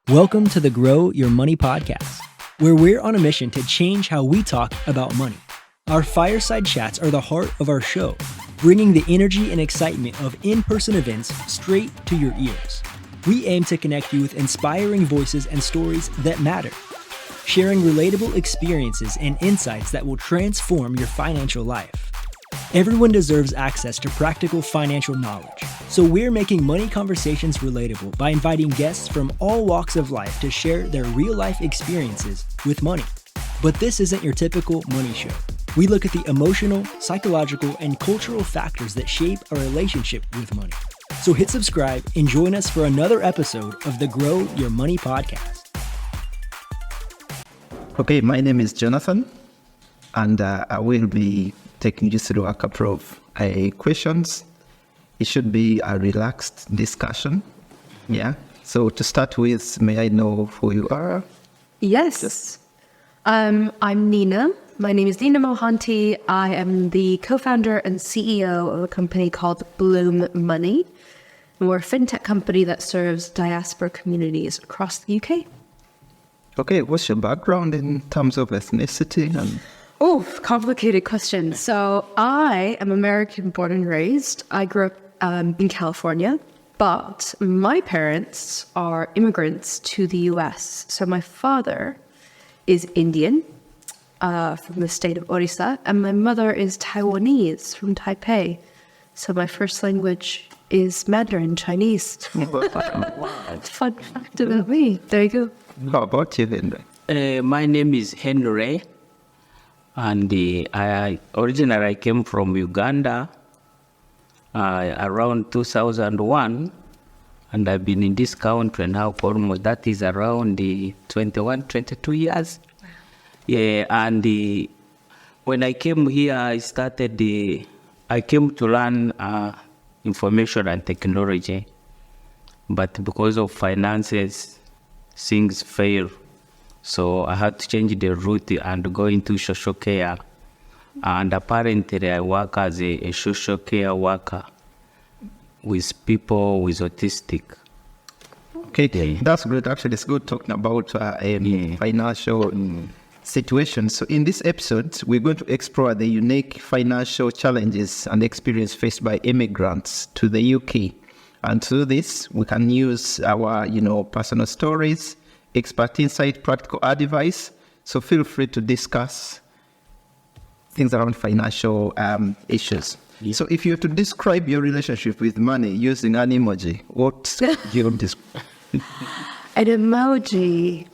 Welcome to the Grow Your Money podcast, where we're on a mission to change how we talk about money. Our fireside chats are the heart of our show, bringing the energy and excitement of in-person events straight to your ears. We aim to connect you with inspiring voices and stories that matter, sharing relatable experiences and insights that will transform your financial life. Everyone deserves access to practical financial knowledge, so we're making money conversations relatable by inviting guests from all walks of life to share their real-life experiences with money. But this isn't your typical money show. We look at the emotional, psychological, and cultural factors that shape our relationship with money. So hit subscribe and join us for another episode of the Grow Your Money podcast. Okay, my name is Jonathan, and I will be taking you through a couple of questions. It should be a relaxed discussion. Yeah. So to start with, may I know who you are? Yes. I'm Nina. My name is Nina Mohanty. I am the co-founder and CEO of a company called Bloom Money. We're a fintech company that serves diaspora communities across the UK. Okay, what's your background in terms of ethnicity? Oh, complicated question. So I am American born and raised. I grew up in California, but my parents are immigrants to the US. So my father is Indian from the state of Orissa, and my mother is Taiwanese from Taipei. So my first language is Mandarin Chinese. Fun fact about me. There you go. How about you, Henry? My name is Henry, and I originally came from Uganda around 2001, and I've been in this country now for almost, that is around 21, 22 years. Wow. Yeah, and when I came here, I came to learn information and technology, but because of finances, things failed. So I had to change the route and go into social care. And apparently I work as a social care worker with people with autistic. Okay, that's great. Actually, it's good talking about financial situations. So in this episode, we're going to explore the unique financial challenges and experience faced by immigrants to the UK. And to this, we can use our, personal stories, expert insight, practical advice. So feel free to discuss things around financial issues. Yeah. So if you were to describe your relationship with money using an emoji, what do you describe? An emoji.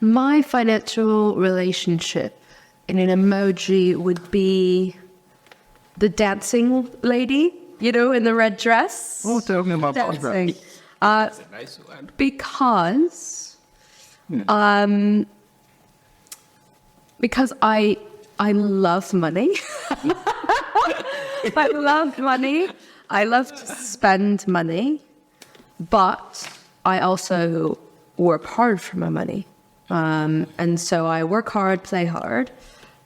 My financial relationship in an emoji would be the dancing lady, in the red dress. Oh, tell me about dancing. That's a nice one. Because I love money. I love money. I love to spend money, but I also work hard for my money. And so I work hard, play hard,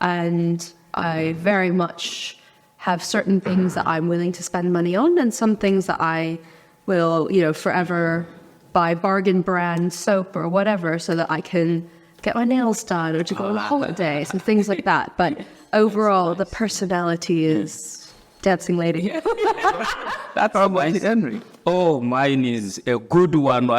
and I very much have certain things that I'm willing to spend money on, and some things that I will, forever buy bargain brand soap or whatever so that I can get my nails done or to go on holidays and things like that. But overall, the personality is dancing lady. That's nice. Henry. Oh, mine is a good one.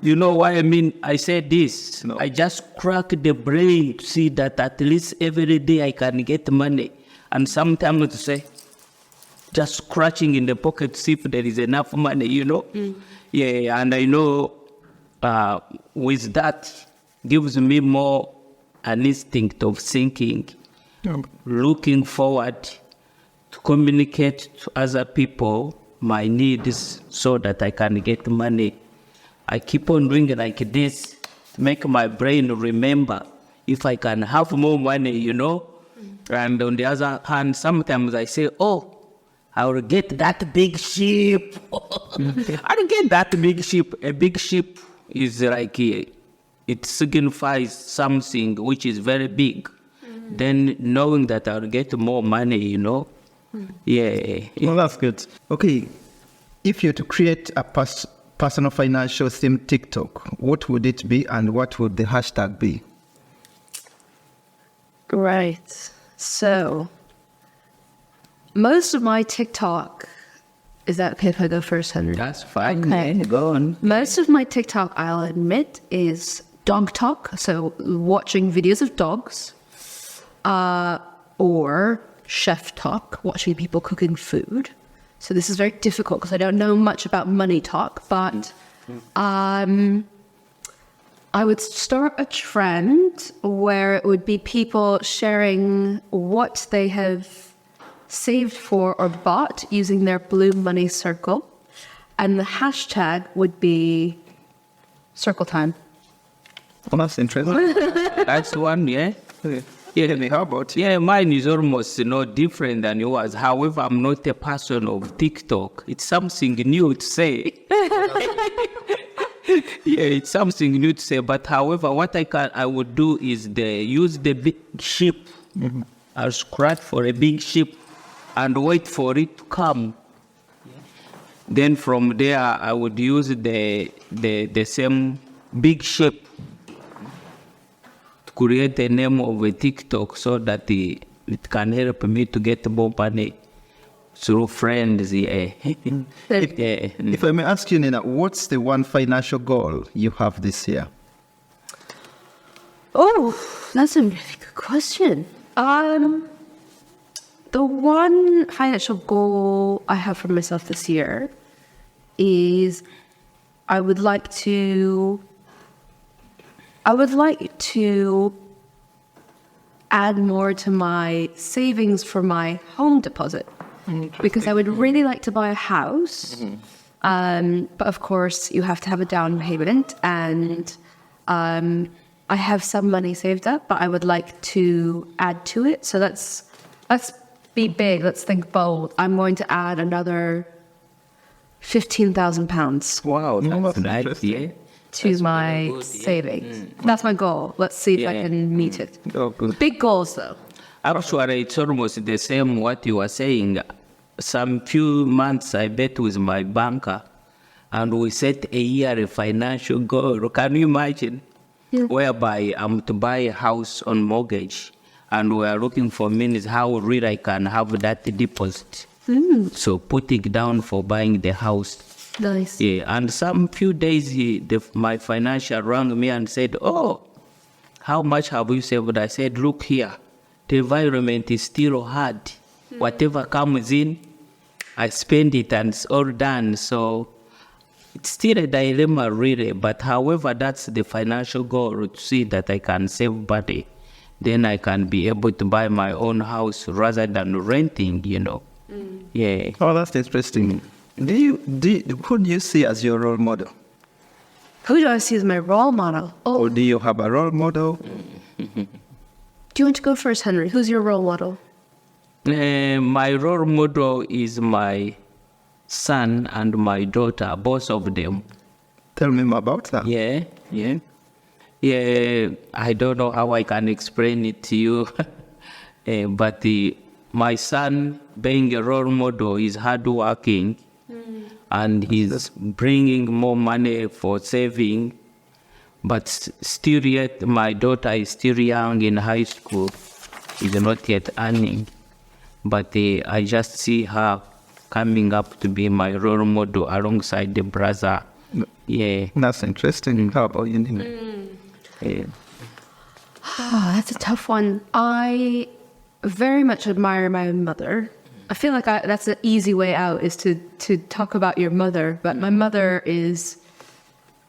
You know why I said this? No. I just crack the brain to see that at least every day I can get money. And sometimes to say, just scratching in the pocket to see if there is enough money, Yeah, and I know with that gives me more an instinct of thinking, looking forward to communicate to other people my needs so that I can get money. I keep on doing it like this to make my brain remember if I can have more money, And on the other hand, sometimes I say, I will get that big ship. I'll get that big ship. A big ship is like, it signifies something which is very big. Mm-hmm. Then knowing that I'll get more money, Yeah. Well, that's good. Okay. if you're to create a personal financial theme TikTok, what would it be and what would the hashtag be? Right. So, most of my TikTok, is that okay if I go first, Henry? That's fine. Okay. Yeah, go on. Most of my TikTok, I'll admit, is dog talk. So, watching videos of dogs, or chef talk, watching people cooking food. So this is very difficult because I don't know much about money talk, but I would start a trend where it would be people sharing what they have saved for or bought using their blue money circle. And the hashtag would be circle time. Well, that's interesting. That's one, yeah. Yeah, how about you? Yeah, mine is almost different than yours. However, I'm not a person of TikTok. It's something new to say. Yeah, it's something new to say. But however, what I would do is use the big ship. Mm-hmm. I'll scratch for a big ship and wait for it to come. Then from there, I would use the same big ship create a name of a TikTok so that it can help me to get more money through friends. Yeah. If I may ask you, Nina, what's the one financial goal you have this year? Oh, that's a really good question. The one financial goal I have for myself this year is I would like to add more to my savings for my home deposit because I would really like to buy a house. But of course, you have to have a down payment, and I have some money saved up, but I would like to add to it. So let's be big. Let's think bold. I'm going to add another £15,000. Wow, that's nice. interesting. Yeah. To my savings. That's my goal. Let's see if I can meet it. Oh, good. Big goals, though. Actually, it's almost the same what you were saying. Some few months I bet with my banker, and we set a year financial goal. Can you imagine? Yeah. Whereby I'm to buy a house on mortgage, and we are looking for means how really I can have that deposit. So putting down for buying the house. Nice. Yeah, and some few days my financial rang me and said, "Oh, how much have you saved?" I said, "Look here, the environment is still hard. Whatever comes in, I spend it and it's all done." So it's still a dilemma really, but however, that's the financial goal, to see that I can save money. Then I can be able to buy my own house rather than renting, Yeah. Oh, that's interesting. Who do you see as your role model? Who do I see as my role model? Oh, Or do you have a role model? do you want to go first, Henry? Who's your role model? My role model is my son and my daughter, both of them. Tell me more about that. Yeah. I don't know how I can explain it to you, but my son, being a role model, is hardworking, and he's bringing more money for saving. But still yet, my daughter is still young in high school, is not yet earning. But I just see her coming up to be my role model alongside the brother. Yeah. That's interesting. How about you, Nina? Yeah. Oh, that's a tough one. I very much admire my mother. I feel like that's an easy way out, is to talk about your mother. But my mother is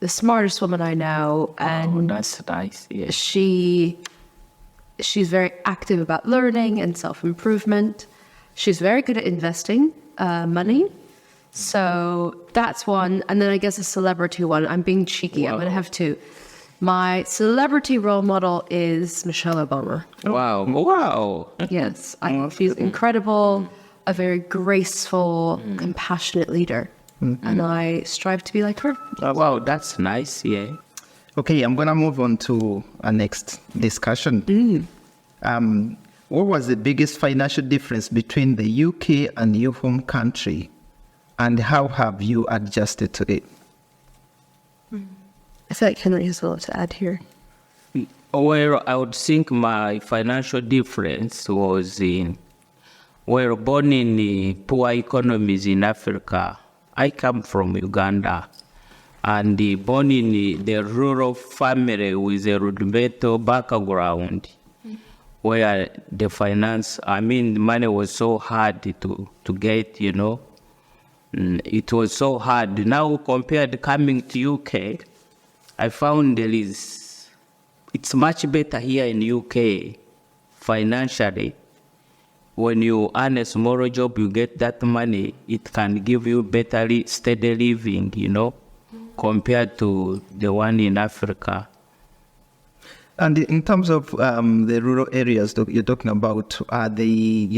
the smartest woman I know, and That's nice. Yeah. she's very active about learning and self-improvement. She's very good at investing money. So that's one. And then I guess a celebrity one. I'm being cheeky. I'm going to have two. My celebrity role model is Michelle Obama. Wow. Yes, she's incredible, a very graceful, compassionate leader. And I strive to be like her. Wow, that's nice. Yeah. Okay, I'm going to move on to our next discussion. What was the biggest financial difference between the UK and your home country? and how have you adjusted to it? I feel like Henry has a lot to add here. Well, I would think my financial difference was in, well, born in the poor economies in Africa. I come from Uganda, and born in the rural family with a rudimental background, where the finance, the money was so hard to get, It was so hard. Now, compared coming to UK, I found it's much better here in UK financially. When you earn a small job, you get that money, it can give you better steady living, compared to the one in Africa. And in terms of the rural areas that you're talking about, are the,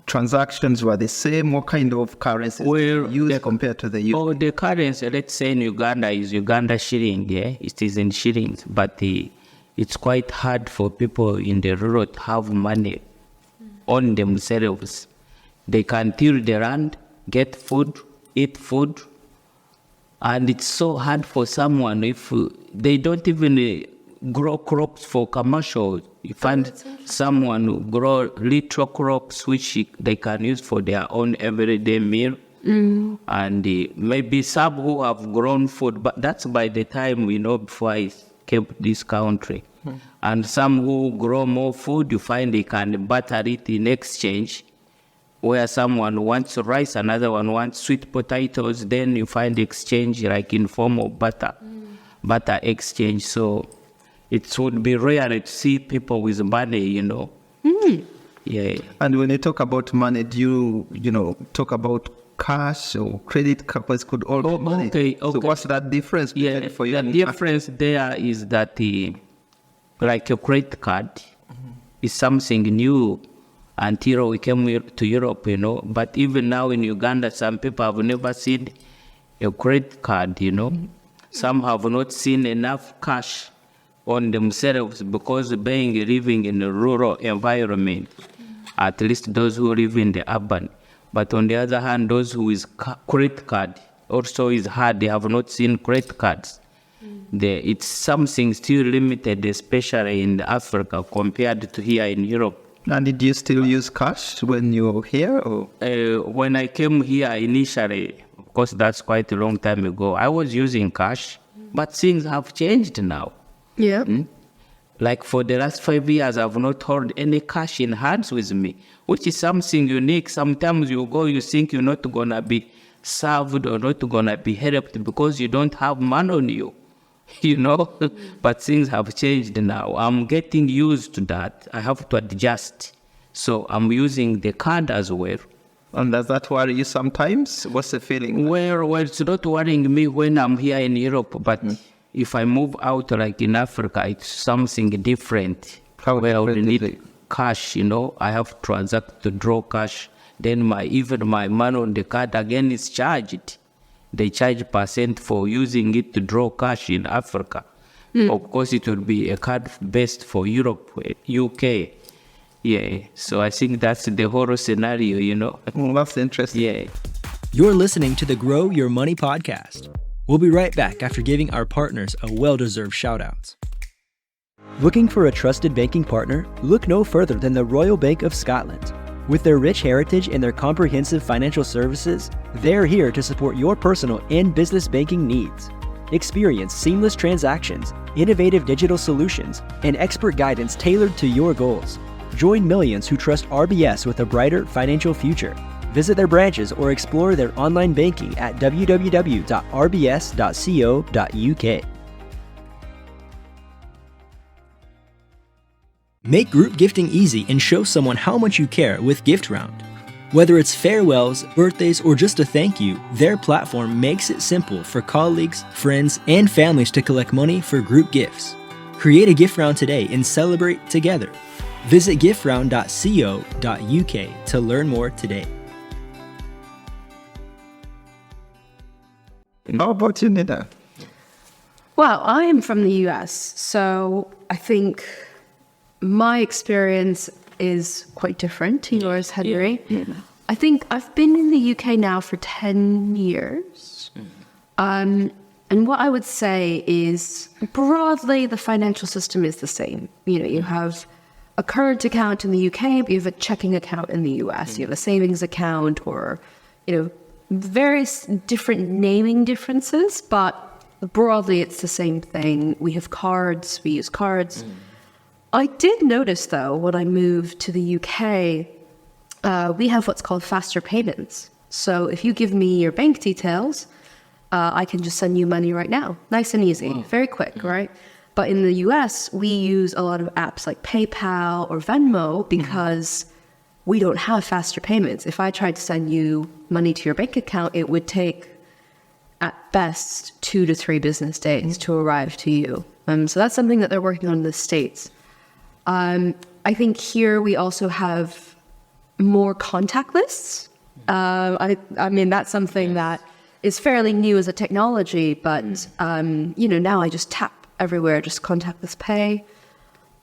transactions were the same? What kind of currencies Well, used compared to the UK? Oh, the currency, let's say in Uganda, is Uganda shilling, yeah? It is in shillings, but it's quite hard for people in the rural to have money on themselves. They can till the land, get food, eat food, and it's so hard for someone if they don't even grow crops for commercial. You find someone who grow little crops which they can use for their own everyday meal. And maybe some who have grown food, but that's by the time, before I came to this country. And some who grow more food, you find they can butter it in exchange, where someone wants rice, another one wants sweet potatoes, then you find exchange like in form of butter exchange. So it would be rare to see people with money, Yeah. And when you talk about money, do you, talk about cash or credit cards? Could all be money? Okay. So what's that difference for you? The difference there is that like a credit card is something new until we came to Europe, But even now in Uganda, some people have never seen a credit card, Some have not seen enough cash on themselves because living in a rural environment, at least those who live in the urban. But on the other hand, those who is credit card also is hard. They have not seen credit cards. It's something still limited, especially in Africa compared to here in Europe. And did you still use cash when you were here? Or? When I came here initially, of course that's quite a long time ago, I was using cash, but things have changed now. Yeah. Like for the last 5 years, I've not held any cash in hands with me, which is something unique. Sometimes you think you're not going to be served or not going to be helped because you don't have money on you, But things have changed now. I'm getting used to that. I have to adjust. So I'm using the card as well. And does that worry you sometimes? What's the feeling? Well, it's not worrying me when I'm here in Europe, but if I move out like in Africa, it's something different. Where I would need cash, I have to transact to draw cash. Then even my money on the card again is charged. They charge % for using it to draw cash in Africa. Of course, it would be a card based for Europe, UK. Yeah, so I think that's the whole scenario, Well, that's interesting. Yeah. You're listening to the Grow Your Money podcast. We'll be right back after giving our partners a well-deserved shout-out. Looking for a trusted banking partner? Look no further than the Royal Bank of Scotland. With their rich heritage and their comprehensive financial services, they're here to support your personal and business banking needs. Experience seamless transactions, innovative digital solutions, and expert guidance tailored to your goals. Join millions who trust RBS with a brighter financial future. Visit their branches or explore their online banking at www.rbs.co.uk. Make group gifting easy and show someone how much you care with GiftRound. Whether it's farewells, birthdays, or just a thank you, their platform makes it simple for colleagues, friends, and families to collect money for group gifts. Create a gift round today and celebrate together. Visit giftround.co.uk to learn more today. How about you, Nida? Well, I am from the US, so I think my experience is quite different to yours, Henry. I think I've been in the UK now for 10 years. And what I would say is, broadly, the financial system is the same. You know, you have a current account in the UK, but you have a checking account in the US. You have a savings account, or, you know, various different naming differences, but broadly it's the same thing. We have cards, we use cards. I did notice, though, when I moved to the UK, we have what's called faster payments. So if you give me your bank details, I can just send you money right now. Nice and easy, very quick, right? But in the US, we use a lot of apps like PayPal or Venmo because we don't have faster payments. If I tried to send you money to your bank account, it would take, at best, 2 to 3 business days to arrive to you. So that's something that they're working on in the States. I think here we also have more contactless. I mean, that's something that is fairly new as a technology, but, you know, now I just tap everywhere, just contactless pay.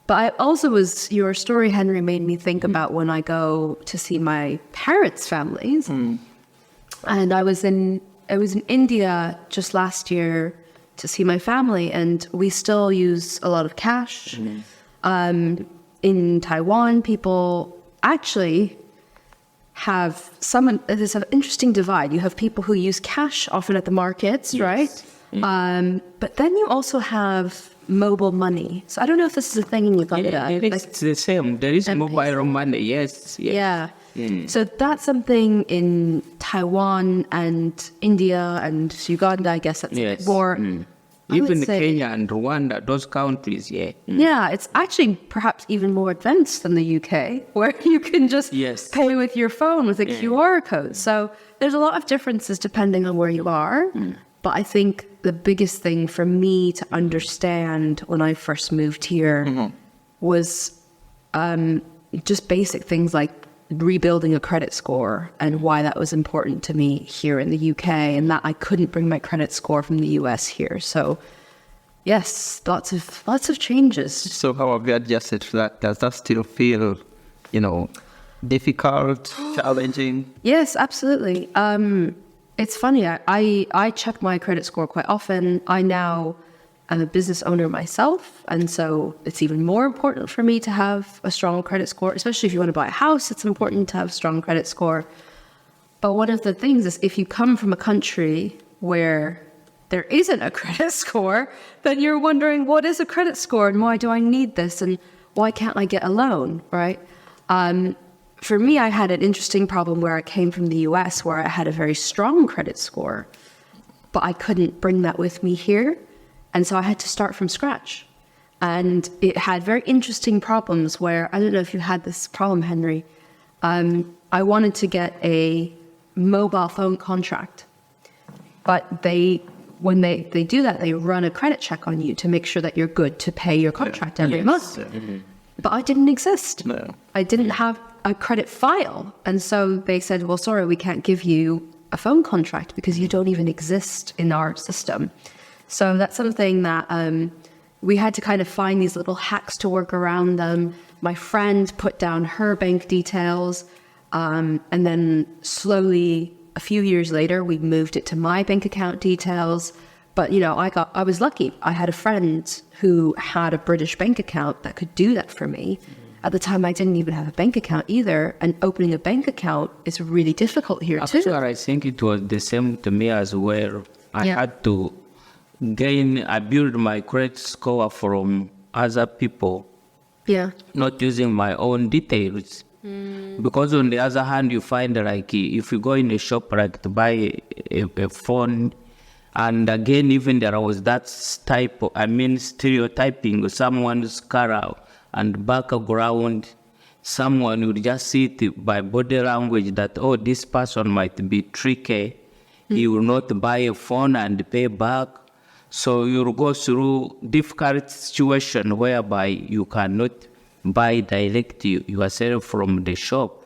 But I also your story, Henry, made me think about when I go to see my parents' families. And I was in India just last year to see my family, and we still use a lot of cash. In Taiwan, people actually there's an interesting divide. You have people who use cash often at the markets, right? But then you also have mobile money. So I don't know if this is a thing in Uganda. It's the same. There is mobile money, yes. Yeah. So that's something in Taiwan and India and Uganda, I guess that's more... Even Kenya and Rwanda, those countries, Yeah, it's actually perhaps even more advanced than the UK, where you can just pay with your phone with a QR code. So there's a lot of differences depending on where you are. But I think the biggest thing for me to understand when I first moved here was just basic things like rebuilding a credit score and why that was important to me here in the UK, and that I couldn't bring my credit score from the US here. So yes, lots of changes. So how have you adjusted to that? Does that still feel, you know, difficult, challenging? Yes, absolutely. It's funny. I check my credit score quite often. I now am a business owner myself, and so it's even more important for me to have a strong credit score, especially if you want to buy a house. It's important to have a strong credit score. But one of the things is, if you come from a country where there isn't a credit score, then you're wondering, what is a credit score and why do I need this and why can't I get a loan, right? For me, I had an interesting problem where I came from the US, where I had a very strong credit score, but I couldn't bring that with me here. And so I had to start from scratch. And it had very interesting problems where, I don't know if you had this problem, Henry. I wanted to get a mobile phone contract. But when they do that, they run a credit check on you to make sure that you're good to pay your contract every month. But I didn't exist. No. I didn't have a credit file. And so they said, well, sorry, we can't give you a phone contract because you don't even exist in our system. So that's something that we had to kind of find these little hacks to work around them. My friend put down her bank details, and then slowly, a few years later, we moved it to my bank account details. But, you know, I was lucky. I had a friend who had a British bank account that could do that for me. At the time, I didn't even have a bank account either. And opening a bank account is really difficult here, too. Actually, I think it was the same to me as well. I had to I build my credit score from other people, not using my own details. Because on the other hand, you find like if you go in a shop like to buy a phone, and again, even there was that stereotyping someone's car and background, someone would just see it by body language that, oh, this person might be tricky. He will not buy a phone and pay back. So you'll go through difficult situation whereby you cannot buy directly yourself from the shop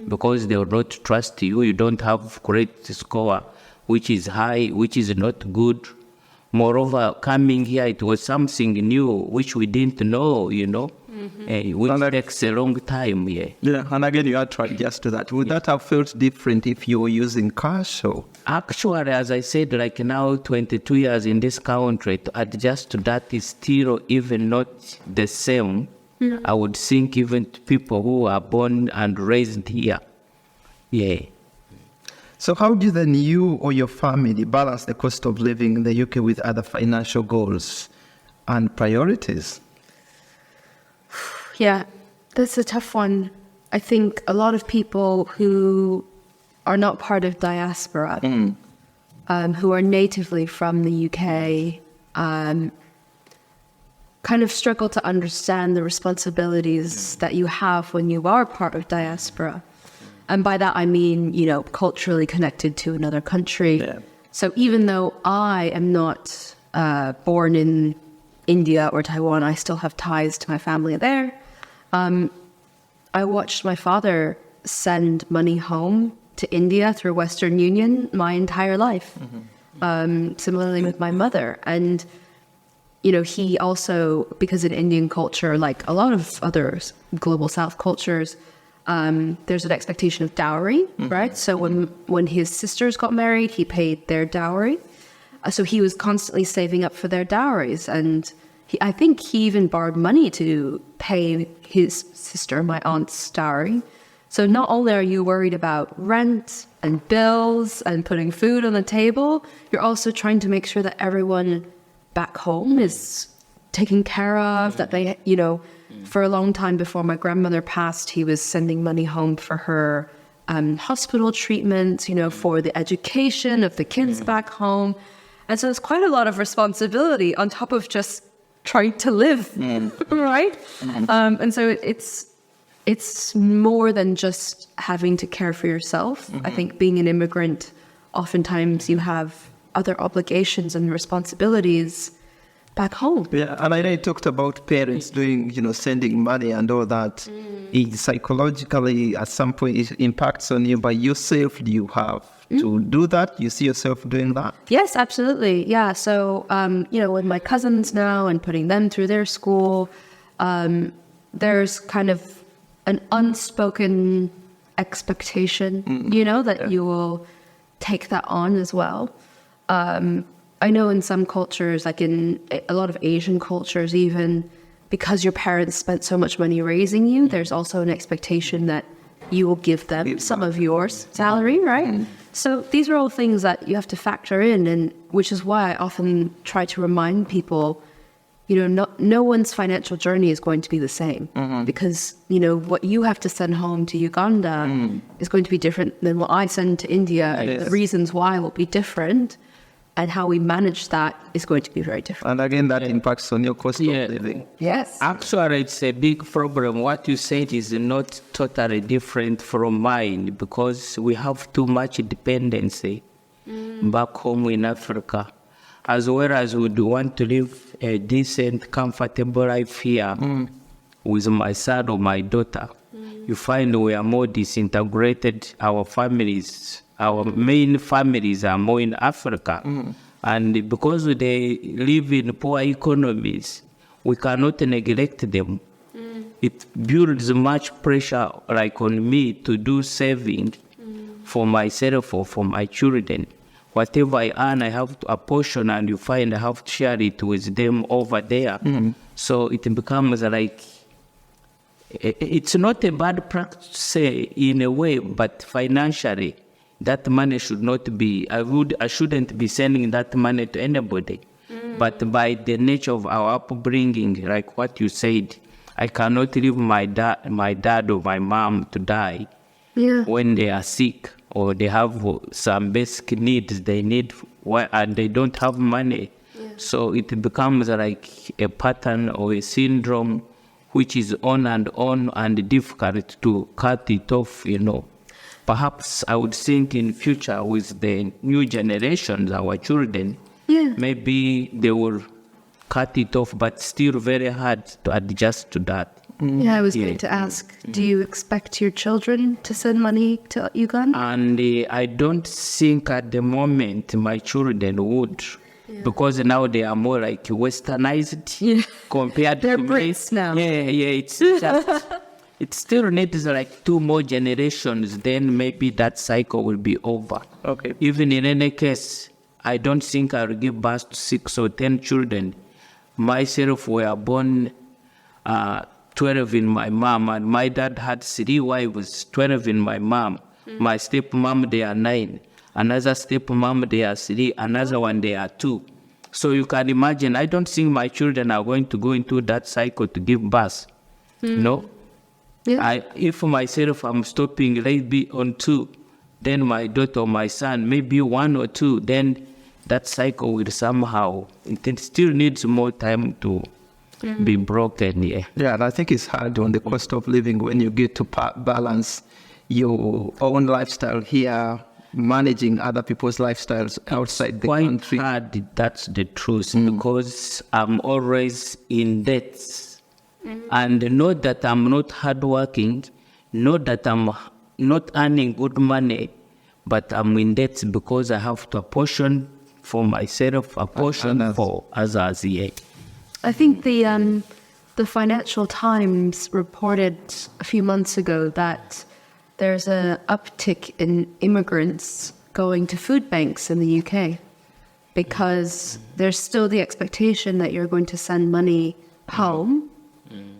because they will not trust you. You don't have credit score, which is high, which is not good. Moreover, coming here, it was something new, which we didn't know, you know. which takes a long time. Yeah, and again, you had to adjust to that. Would that have felt different if you were using cash? Or? Actually, as I said, like now 22 years in this country, to adjust to that is still even not the same. I would think even to people who are born and raised here. Yeah. So how do then you or your family balance the cost of living in the UK with other financial goals and priorities? Yeah, that's a tough one. I think a lot of people who are not part of diaspora, who are natively from the UK, kind of struggle to understand the responsibilities that you have when you are part of diaspora. And by that, I mean, culturally connected to another country. Yeah. So even though I am not born in India or Taiwan, I still have ties to my family there. I watched my father send money home to India through Western Union my entire life. Similarly with my mother. And he also, because in Indian culture, like a lot of other global South cultures, there's an expectation of dowry, right? So when his sisters got married, he paid their dowry. So he was constantly saving up for their dowries. And I think he even borrowed money to pay his sister, my aunt's dowry. So not only are you worried about rent and bills and putting food on the table, you're also trying to make sure that everyone back home is taken care of, that they, for a long time before my grandmother passed, he was sending money home for her hospital treatment, for the education of the kids back home. And so it's quite a lot of responsibility on top of just trying to live, right? And so it's more than just having to care for yourself. I think being an immigrant, oftentimes you have other obligations and responsibilities back home. Yeah, and I know you talked about parents doing, sending money and all that. It psychologically, at some point, it impacts on you. By yourself, do you have to do that? You see yourself doing that? Yes, absolutely. Yeah. So, with my cousins now and putting them through their school, there's kind of an unspoken expectation, that you will take that on as well. I know in some cultures, like in a lot of Asian cultures even, because your parents spent so much money raising you, there's also an expectation that you will give them some of your salary, right? So these are all things that you have to factor in, and which is why I often try to remind people, no one's financial journey is going to be the same, because, what you have to send home to Uganda is going to be different than what I send to India. The reasons why will be different. And how we manage that is going to be very different. And again, that impacts on your cost of living. Yes. Actually, it's a big problem. What you said is not totally different from mine, because we have too much dependency back home in Africa, as well as we would want to live a decent, comfortable life here with my son or my daughter. You find we are more disintegrated. Our families, our main families are more in Africa. And because they live in poor economies, we cannot neglect them. It builds much pressure like on me to do saving for myself or for my children. Whatever I earn, I have to apportion, and you find I have to share it with them over there. So it becomes like, it's not a bad practice in a way, but financially, that money should not be, I shouldn't be sending that money to anybody. But by the nature of our upbringing, like what you said, I cannot leave my dad or my mom to die when they are sick or they have some basic needs they need and they don't have money. So it becomes like a pattern or a syndrome which is on and difficult to cut it off, Perhaps I would think in future with the new generations, our children, maybe they will cut it off, but still very hard to adjust to that. I was going to ask, do you expect your children to send money to Uganda? And I don't think at the moment my children would. because now they are more like westernized compared They're to me. Brits now. It's just, it still needs like 2 more generations, then maybe that cycle will be over. Okay. Even in any case, I don't think I'll give birth to 6 or 10 children. Myself were born 12 in my mom, and my dad had 3 wives, 12 in my mom. My stepmom, they are 9. Another stepmom, they are 3. Another one, they are 2. So you can imagine, I don't think my children are going to go into that cycle to give birth. No? Yeah. If myself, I'm stopping maybe on 2, then my daughter or my son, maybe 1 or 2, then that cycle will somehow, it still needs more time to be broken. Yeah, and I think it's hard on the cost of living when you get to balance your own lifestyle here, managing other people's lifestyles outside the Quite country. hard, that's the truth, because I'm always in debt. And not that I'm not hardworking, not that I'm not earning good money, but I'm in debt because I have to apportion for myself, apportion others. for others. I think the Financial Times reported a few months ago that there's an uptick in immigrants going to food banks in the UK because there's still the expectation that you're going to send money home.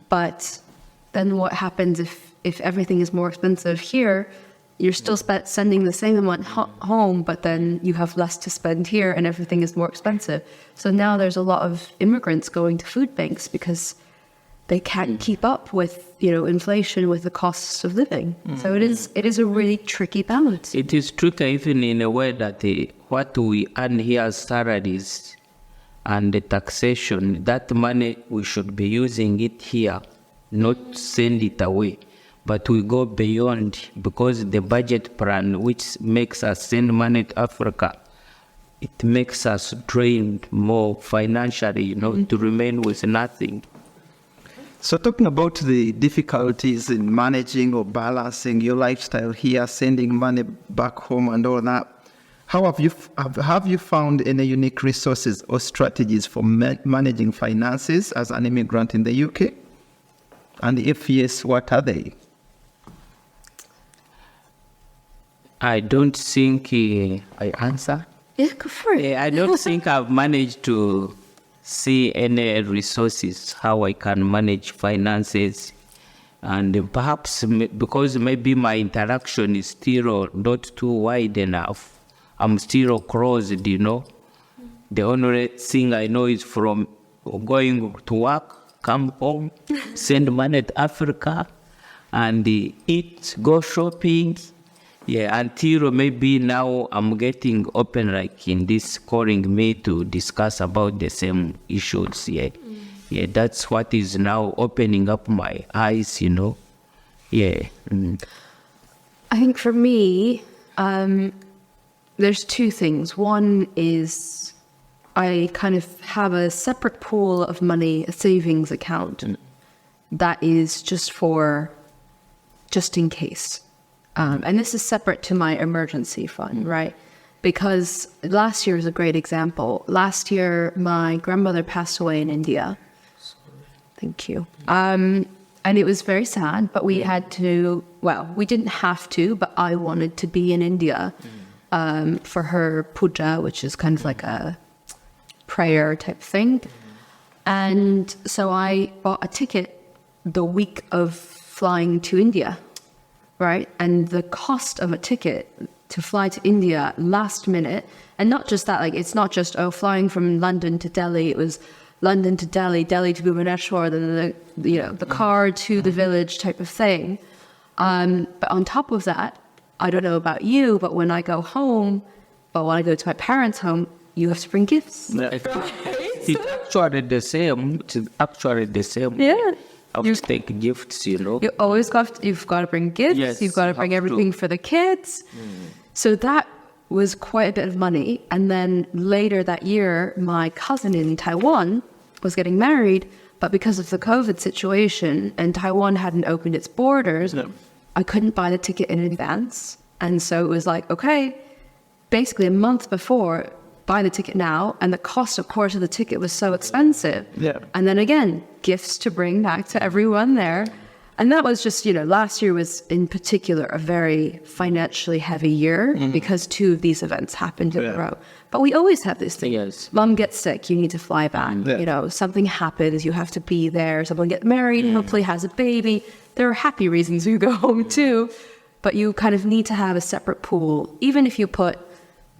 But then what happens if everything is more expensive here? You're still sending the same amount home, but then you have less to spend here and everything is more expensive. So now there's a lot of immigrants going to food banks because they can't keep up with, inflation, with the costs of living. So it is a really tricky balance. It is tricky even in a way that what we earn here as salaries and the taxation, that money we should be using it here, not send it away. But we go beyond because the budget plan, which makes us send money to Africa, it makes us drained more financially, to remain with nothing. So talking about the difficulties in managing or balancing your lifestyle here, sending money back home and all that, how have you found any unique resources or strategies for managing finances as an immigrant in the UK? And if yes, what are they? I don't think I answer. Yeah, go for it. I don't think I've managed to see any resources, how I can manage finances. And perhaps because maybe my interaction is still not too wide enough, I'm still closed, The only thing I know is from going to work, come home, send money to Africa, and eat, go shopping. Yeah, until maybe now I'm getting open, like in this, calling me to discuss about the same issues. Yeah, that's what is now opening up my eyes. Yeah. I think for me, there's 2 things. One is I kind of have a separate pool of money, a savings account that is just in case. And this is separate to my emergency fund, right? Because last year is a great example. Last year, my grandmother passed away in India. Thank you. And it was very sad, but we had to, we didn't have to, but I wanted to be in India for her puja, which is kind of like a prayer type thing. And so I bought a ticket the week of flying to India. Right? And the cost of a ticket to fly to India last minute, and not just that, like, it's not just, flying from London to Delhi. It was London to Delhi, Delhi to Bhubaneswar, then the car to the village type of thing. But on top of that, I don't know about you, but when I go home, or when I go to my parents' home, you have to bring gifts. It's actually the same. Yeah. You take gifts, You always you've got to bring gifts. Yes, you've got to bring everything for the kids. So that was quite a bit of money. And then later that year, my cousin in Taiwan was getting married, but because of the COVID situation and Taiwan hadn't opened its borders, I couldn't buy the ticket in advance. And so it was like, okay, basically a month before, buy the ticket now. And the cost, of course, of the ticket was so expensive. Yeah. And then again, gifts to bring back to everyone there. And that was just, last year was in particular a very financially heavy year because 2 of these events happened in a row. But we always have this thing. Yes. Mom gets sick, you need to fly back. Yeah. Something happens, you have to be there. Someone gets married, hopefully has a baby. There are happy reasons you go home too. But you kind of need to have a separate pool, even if you put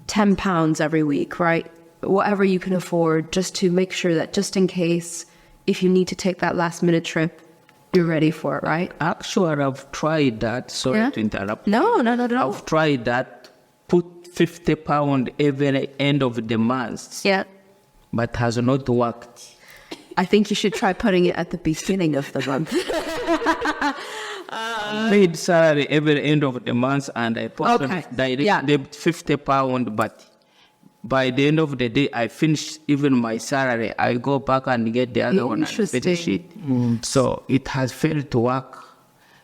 £10 every week, right? Whatever you can afford, just to make sure that just in case, if you need to take that last minute trip, you're ready for it, right? Actually, I've tried that. Sorry to interrupt. No. I've tried that. Put £50 every end of the month. Yeah. But has not worked. I think you should try putting it at the beginning of the month. Paid salary every end of the month, and I put the £50, but by the end of the day, I finish even my salary. I go back and get the other one and finish it. So it has failed to work.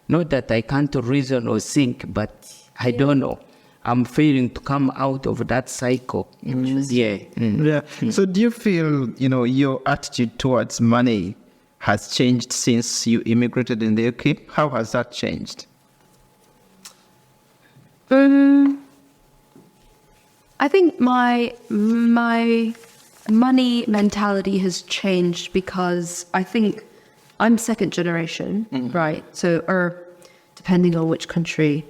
Not that I can't reason or think, but I don't know. I'm failing to come out of that cycle. Yeah. Yeah. So do you feel, your attitude towards money has changed since you immigrated in the UK? How has that changed? I think my money mentality has changed because I think I'm second generation, right? So, or depending on which country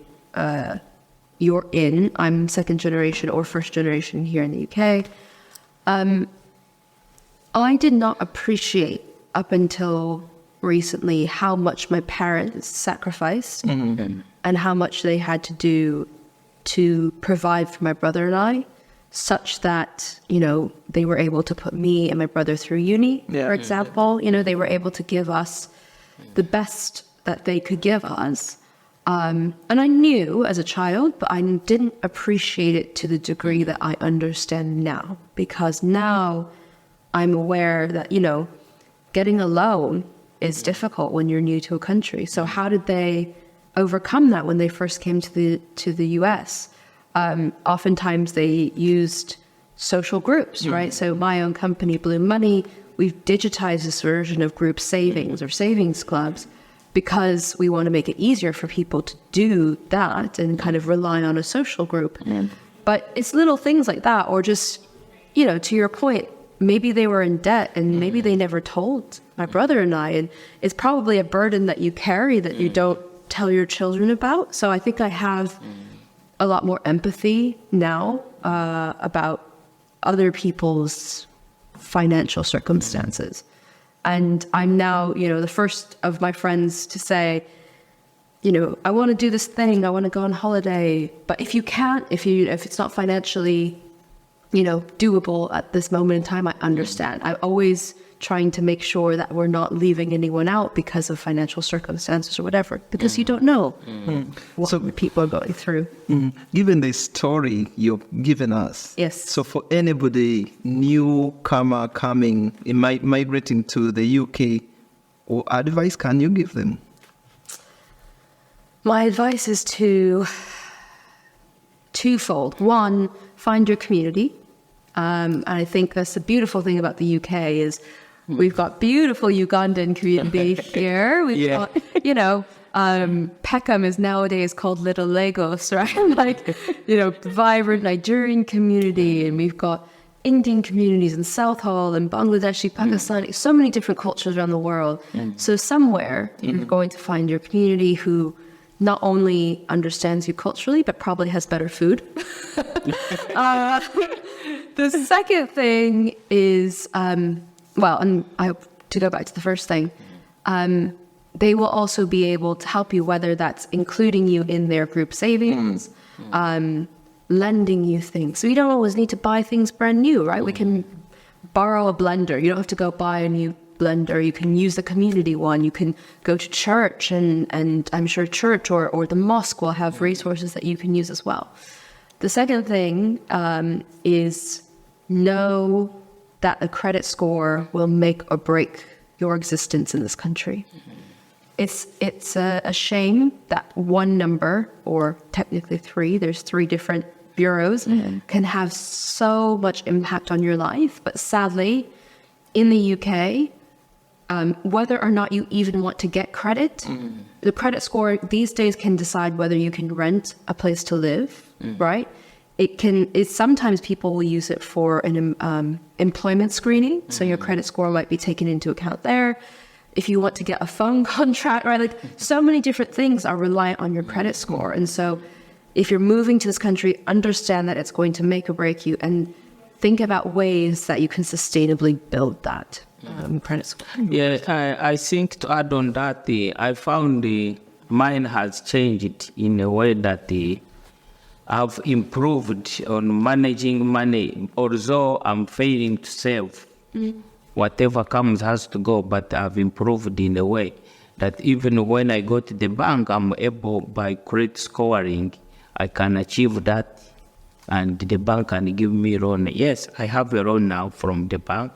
you're in, I'm second generation or first generation here in the UK. I did not appreciate up until recently how much my parents sacrificed and how much they had to do to provide for my brother and I, such that, they were able to put me and my brother through uni, for example. They were able to give us the best that they could give us. And I knew as a child, but I didn't appreciate it to the degree that I understand now, because now I'm aware that, getting a loan is difficult when you're new to a country. So how did they overcome that when they first came to the US? Oftentimes they used social groups, right? So my own company, Blue Money, we've digitized this version of group savings or savings clubs because we want to make it easier for people to do that and kind of rely on a social group. But it's little things like that, or just, to your point, maybe they were in debt and maybe they never told my brother and I, and it's probably a burden that you carry that you don't tell your children about. So I think I have a lot more empathy now about other people's financial circumstances. And I'm now, the first of my friends to say, I want to do this thing, I want to go on holiday. But if you can't, if it's not financially, doable at this moment in time, I understand. I'm always trying to make sure that we're not leaving anyone out because of financial circumstances or whatever, because you don't know what people are going through. Given the story you've given us, yes. So for anybody newcomer coming, migrating to the UK, what advice can you give them? My advice is twofold. One, find your community. And I think that's the beautiful thing about the UK is we've got beautiful Ugandan community here. We've got, Peckham is nowadays called Little Lagos, right? Vibrant Nigerian community. And we've got Indian communities in Southall and Bangladeshi, Pakistani, so many different cultures around the world. So somewhere you're going to find your community who not only understands you culturally, but probably has better food. The second thing is, to go back to the first thing, they will also be able to help you, whether that's including you in their group savings, lending you things. So you don't always need to buy things brand new, right? We can borrow a blender. You don't have to go buy a new blender. You can use the community one. You can go to church, and I'm sure church or the mosque will have resources that you can use as well. The second thing is know that a credit score will make or break your existence in this country. It's a shame that one number, or technically three, there's three different bureaus can have so much impact on your life. But sadly, in the UK, whether or not you even want to get credit, the credit score these days can decide whether you can rent a place to live, right? Sometimes people will use it for an employment screening. So your credit score might be taken into account there. If you want to get a phone contract, right? Like so many different things are reliant on your credit score. And so if you're moving to this country, understand that it's going to make or break you and think about ways that you can sustainably build that credit score. Yeah, I think to add on that, I found mine has changed in a way that I've improved on managing money, although I'm failing to save. Whatever comes has to go, but I've improved in a way that even when I go to the bank, I'm able, by credit scoring, I can achieve that, and the bank can give me a loan. Yes, I have a loan now from the bank,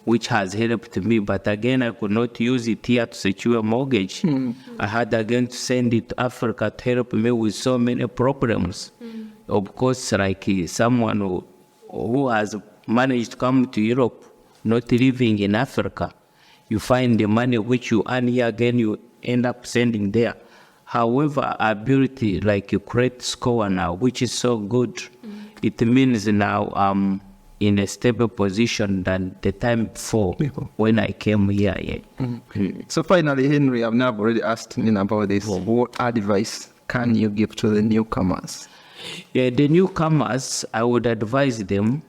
which has helped me, but again, I could not use it here to secure a mortgage. I had again to send it to Africa to help me with so many problems. Of course, like someone who has managed to come to Europe, not living in Africa, you find the money which you earn here, again, you end up sending there. However, ability like a credit score now, which is so good, it means now I'm in a stable position than the time before when I came here. So finally, Henry, I've now already asked about this. What advice can you give to the newcomers? Yeah, the newcomers, I would advise them,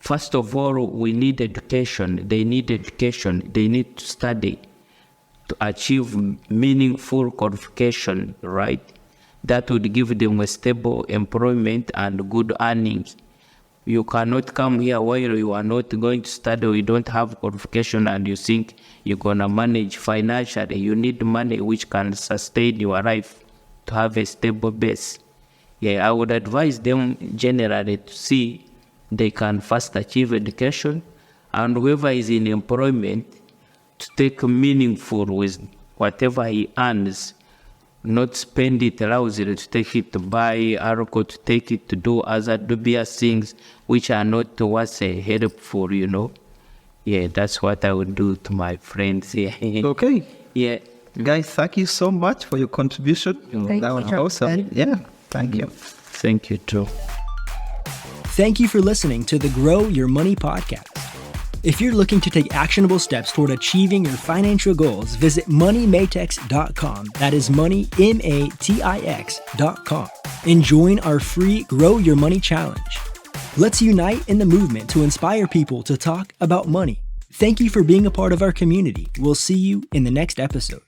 first of all, we need education. They need education. They need to study to achieve meaningful qualification, right? That would give them a stable employment and good earnings. You cannot come here while you are not going to study, you don't have qualification, and you think you're going to manage financially. You need money which can sustain your life to have a stable base. Yeah, I would advise them generally to see they can first achieve education, and whoever is in employment to take meaningful with whatever he earns, not spend it lousily, to take it to buy alcohol, to take it to do other dubious things which are not towards helpful, Yeah, that's what I would do to my friends. Yeah. Okay. Yeah. Guys, thank you so much for your contribution. That was awesome. Yeah, thank you. Thank you too. Thank you for listening to the Grow Your Money podcast. If you're looking to take actionable steps toward achieving your financial goals, visit MoneyMatiX.com. That is money, MATIX.com. And join our free Grow Your Money Challenge. Let's unite in the movement to inspire people to talk about money. Thank you for being a part of our community. We'll see you in the next episode.